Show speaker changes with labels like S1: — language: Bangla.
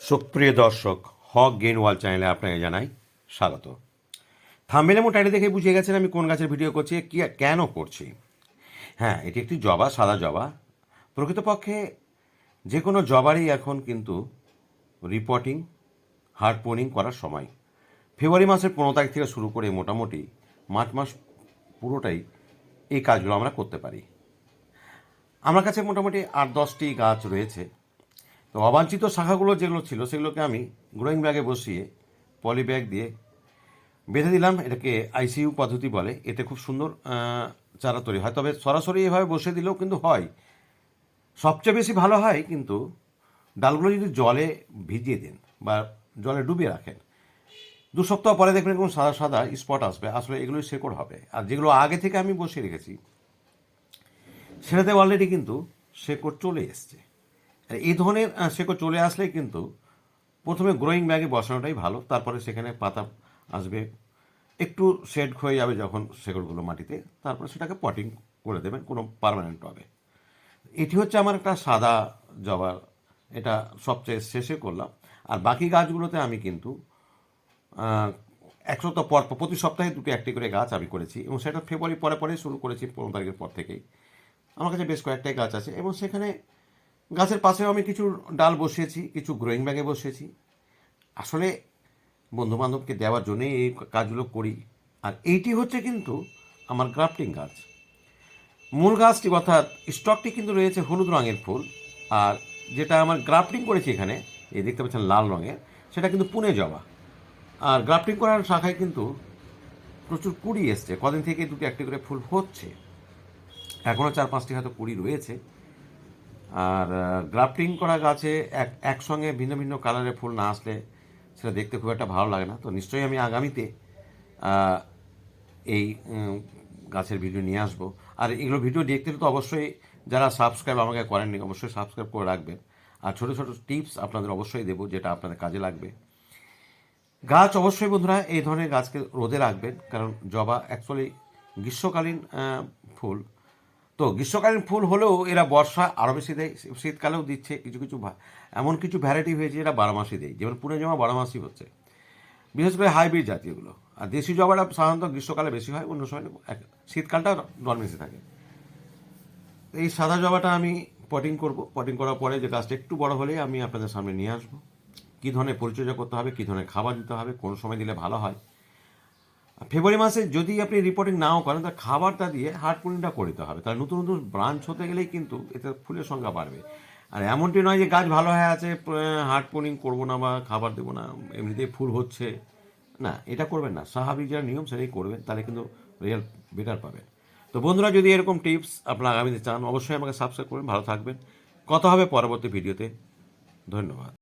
S1: সুপ্রিয় দর্শক, হক গেইন ওয়াল চ্যানেলে আপনাকে জানাই স্বাগত। থাম্বনেল এবং টাইটেল দেখে বুঝে গেছেন আমি কোন গাছের ভিডিও করছি, কি কেন করছি। হ্যাঁ, এটি একটি জবা, সাদা জবা। প্রকৃতপক্ষে যে কোনো জবারই এখন কিন্তু রিপোর্টিং, হার্ড পোনিং করার সময়। ফেব্রুয়ারি মাসের 15 তারিখ থেকে শুরু করে মোটামুটি মার্চ মাস পুরোটাই এই কাজগুলো আমরা করতে পারি। আমার কাছে মোটামুটি 8-10টি গাছ রয়েছে। তো অবাঞ্ছিত শাখাগুলো যেগুলো ছিল সেগুলোকে আমি গ্রোয়িং ব্যাগে বসিয়ে পলি ব্যাগ দিয়ে বেঁধে দিলাম। এটাকে আইসিইউ পদ্ধতি বলে। এতে খুব সুন্দর চারা তৈরি হয়। তবে সরাসরি এভাবে বসে দিলেও কিন্তু হয়। সবচেয়ে বেশি ভালো হয় কিন্তু ডালগুলো যদি জলে ভিজিয়ে দেন বা জলে ডুবিয়ে রাখেন, 2 সপ্তাহ পরে দেখবেন কোনো সাদা সাদা স্পট আসবে। আসলে এগুলোই শেকড় হবে। আর যেগুলো আগে থেকে আমি বসিয়ে রেখেছি সেটাতে অলরেডি কিন্তু শেকড় চলে এসছে। এই ধরনের শেকড় চলে আসলেই কিন্তু প্রথমে গ্রোয়িং ব্যাগে বসানোটাই ভালো। তারপরে সেখানে পাতা আসবে, একটু শেড হয়ে যাবে যখন শেকড়গুলো মাটিতে, তারপরে সেটাকে পটিং করে দেবেন কোনো পার্মানেন্ট টবে। এটি হচ্ছে আমার একটা সাদা জবার, এটা সবচেয়ে শেষে করলাম। আর বাকি গাছগুলোতে আমি কিন্তু 1 সপ্তাহ পর প্রতি সপ্তাহে 2-1টি করে গাছ আমি করেছি এবং সেটা ফেব্রুয়ারি পরে পরে শুরু করেছি। 15 তারিখের পর থেকেই আমার কাছে বেশ কয়েকটাই গাছ আছে এবং সেখানে গাছের পাশেও আমি কিছু ডাল বসিয়েছি, কিছু গ্রোয়িং ব্যাগে বসিয়েছি। আসলে বন্ধুবান্ধবকে দেওয়ার জন্যই এই কাজগুলো করি। আর এইটি হচ্ছে কিন্তু আমার গ্রাফটিং গাছ। মূল গাছটি অর্থাৎ স্টকটি কিন্তু রয়েছে হলুদ রঙের ফুল। আর যেটা আমার গ্রাফটিং করেছি এখানে, এই দেখতে পাচ্ছেন লাল রঙের, সেটা কিন্তু পুনে জবা। আর গ্রাফটিং করার শাখায় কিন্তু প্রচুর কুড়ি এসছে। কদিন থেকে 2-1টি করে ফুল হচ্ছে, এখনও 4-5টি হয়তো কুড়ি রয়েছে। আর গ্রাফটিং করা গাছে একসঙ্গে ভিন্ন ভিন্ন কালারের ফুল না আসলে সেটা দেখতে খুব একটা ভালো লাগে না। তো নিশ্চয়ই আমি আগামীতে এই গাছের ভিডিও নিয়ে আসবো। আর এগুলো ভিডিও দেখতে তো অবশ্যই যারা সাবস্ক্রাইব আমাকে করেননি অবশ্যই সাবস্ক্রাইব করে রাখবেন। আর ছোটো ছোটো টিপস আপনাদের অবশ্যই দেবো যেটা আপনাদের কাজে লাগবে। গাছ অবশ্যই বন্ধুরা এই ধরনের গাছকে রোদে রাখবেন, কারণ জবা অ্যাকচুয়ালি গ্রীষ্মকালীন ফুল। তো গ্রীষ্মকালীন ফুল হলেও এরা বর্ষা আরও বেশি দেয়, শীতকালেও দিচ্ছে। কিছু কিছু এমন কিছু ভ্যারাইটি হয়েছে এরা 12 মাসই দেয়, যেমন পুনে জমা 12 মাসই হচ্ছে, বিশেষ করে হাইব্রিড জাতীয়গুলো। আর দেশি জবাটা সাধারণত গ্রীষ্মকালে বেশি হয়, অন্য সময় শীতকালটা ডরমেন্সি থাকে। এই সাদা জবাটা আমি পটিং করব। পটিং করার পরে যে গাছটা একটু বড় হলেই আমি আপনাদের সামনে নিয়ে আসবো। কী ধরনের পরিচর্যা করতে হবে, কী ধরনের খাবার দিতে হবে, কোন সময় দিলে ভালো হয়। ফেব্রুয়ারি মাসে যদি আপনি রিপোর্টিং নাও করেন তাহলে খাবারটা দিয়ে হার্ড পোনিংটা করে দিতে হবে। তাহলে নতুন নতুন ব্রাঞ্চ হতে গেলেই কিন্তু এতে ফুলের সংখ্যা বাড়বে। আর এমনটি নয় যে গাছ ভালো হয়ে আছে হার্ড পোনিং করবো না বা খাবার দেবো না, এমনিতেই ফুল হচ্ছে না, এটা করবেন না। স্বাভাবিক যারা নিয়ম সেটাই করবেন, তাহলে কিন্তু রেজাল্ট বেটার পাবেন। তো বন্ধুরা, যদি এরকম টিপস আপনারা আগামীতে চান অবশ্যই আমাকে সাবস্ক্রাইব করবেন। ভালো থাকবেন। কথা হবে পরবর্তী ভিডিওতে। ধন্যবাদ।